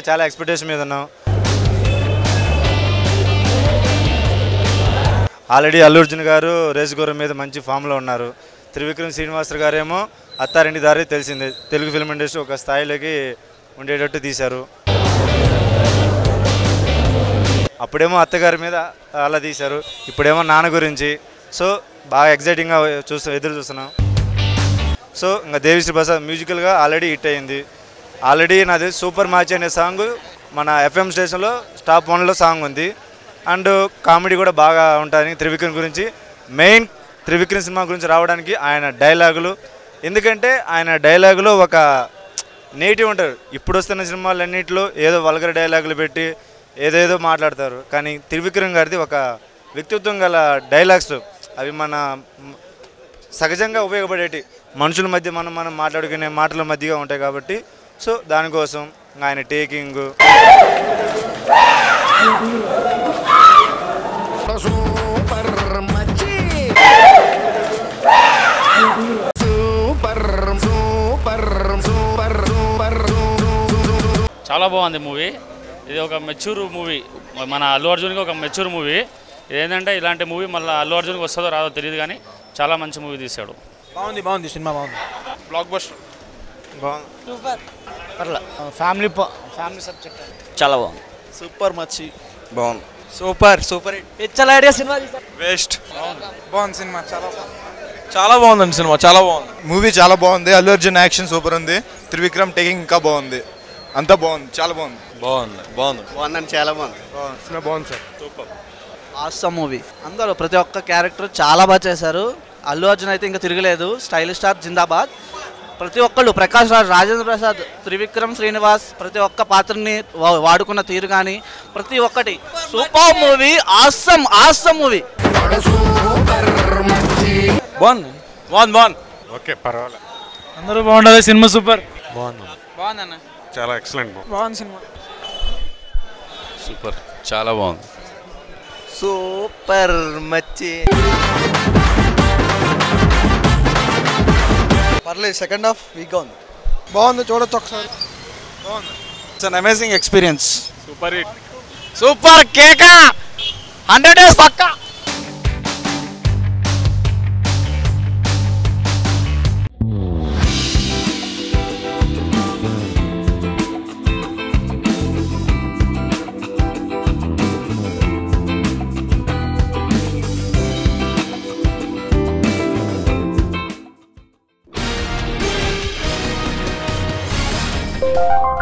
చాలా ఎక్స్పెక్టేషన్ మీద ఉన్నాం. ఆల్రెడీ అల్లు అర్జున్ గారు రేస్ గుర్రం మీద మంచి ఫామ్లో ఉన్నారు. త్రివిక్రమ్ శ్రీనివాస్ గారేమో అత్తారింటి దారి తెలిసిందే, తెలుగు ఫిల్మ్ ఇండస్ట్రీ ఒక స్థాయిలోకి ఉండేటట్టు తీశారు. అప్పుడేమో అత్తగారి మీద అలా తీశారు, ఇప్పుడేమో నాన్న గురించి. సో బాగా ఎగ్జైటింగ్గా ఎదురు చూస్తున్నాం. సో ఇంకా దేవిశ్రీ ప్రసాద్ మ్యూజికల్గా ఆల్రెడీ హిట్ అయింది. ఆల్రెడీ నాది సూపర్ మ్యాచ్ అనే సాంగ్ మన ఎఫ్ఎం స్టేషన్లో టాప్ 1లో సాంగ్ ఉంది. అండ్ కామెడీ కూడా బాగా ఉంటుంది త్రివిక్రమ్ గురించి. మెయిన్ త్రివిక్రమ్ సినిమా గురించి రావడానికి ఆయన డైలాగులు, ఎందుకంటే ఆయన డైలాగులో ఒక నేటివ్ ఉంటారు. ఇప్పుడు వస్తున్న సినిమాలన్నింటిలో ఏదో వల్గర్ డైలాగులు పెట్టి ఏదేదో మాట్లాడతారు, కానీ త్రివిక్రమ్ గారిది ఒక వ్యక్తిత్వం గల డైలాగ్స్, అవి మన సహజంగా ఉపయోగపడేటి మనుషుల మధ్య మనం మాట్లాడుకునే మాటల మధ్యగా ఉంటాయి కాబట్టి. సో దానికోసం ఆయన టేకింగ్ చాలా బాగుంది మూవీ. ఇది ఒక మెచ్యూర్ మూవీ, మన అల్లు అర్జున్కి ఒక మెచ్యూర్ మూవీ. ఏంటంటే ఇలాంటి మూవీ మళ్ళీ అల్లు అర్జున్కి వస్తుందో రాదో తెలియదు, కానీ చాలా మంచి మూవీ తీశాడు. బాగుంది సినిమా, బాగుంది. బ్లాక్ బస్టర్ బాగుంది, సూపర్. ఫ్యామిలీ సబ్జెక్ట్ చాలా బాగుంది. సూపర్ మచ్చి బాగుంది, సూపర్ పిచ్చలాడే సినిమా వేస్ట్. బాగుంది సినిమా, చాలా బాగుందండి సినిమా, చాలా బాగుంది. మూవీ చాలా బాగుంది. అల్లు అర్జున్ యాక్షన్ సూపర్ ఉంది. త్రివిక్రమ్ టేకింగ్ ఇంకా బాగుంది. అంతా బాగుంది, చాలా బాగుంది. బాగుందండి, చాలా బాగుంది. సినిమా బాగుంది సార్, సూపర్. Awesome movie. అందరూ ప్రతి ఒక్క క్యారెక్టర్ చాలా బాగా చేశారు. అల్లు అర్జున్ అయితే ఇంకా తిరగలేదు, స్టైలిష్ స్టార్ జిందాబాద్. ప్రతి ఒక్కళ్ళు, ప్రకాష్ రాజ్, రాజేంద్ర ప్రసాద్, త్రివిక్రమ్ శ్రీనివాస్ ప్రతి ఒక్క పాత్రని వాడుకున్న తీరు కానీ ప్రతి ఒక్కటి సూపర్ మూవీ. Awesome movie. బాగుంది. ఓకే, పర్వాలేదు. అందరూ బాగుండాలి. Cinema super. బాగుందన్న, చాలా ఎక్సలెంట్. బాగుంది సినిమా. సూపర్, చాలా బాగుంది. సూపర్ మచ్చి. పర్లేదు, సెకండ్ హాఫ్ వీక్గా ఉంది. బాగుంది, చూడొచ్చు ఒకసారి. బాగుంది. It's an amazing experience. Super hit. Super కేకా 100 డేస్ పక్కా. you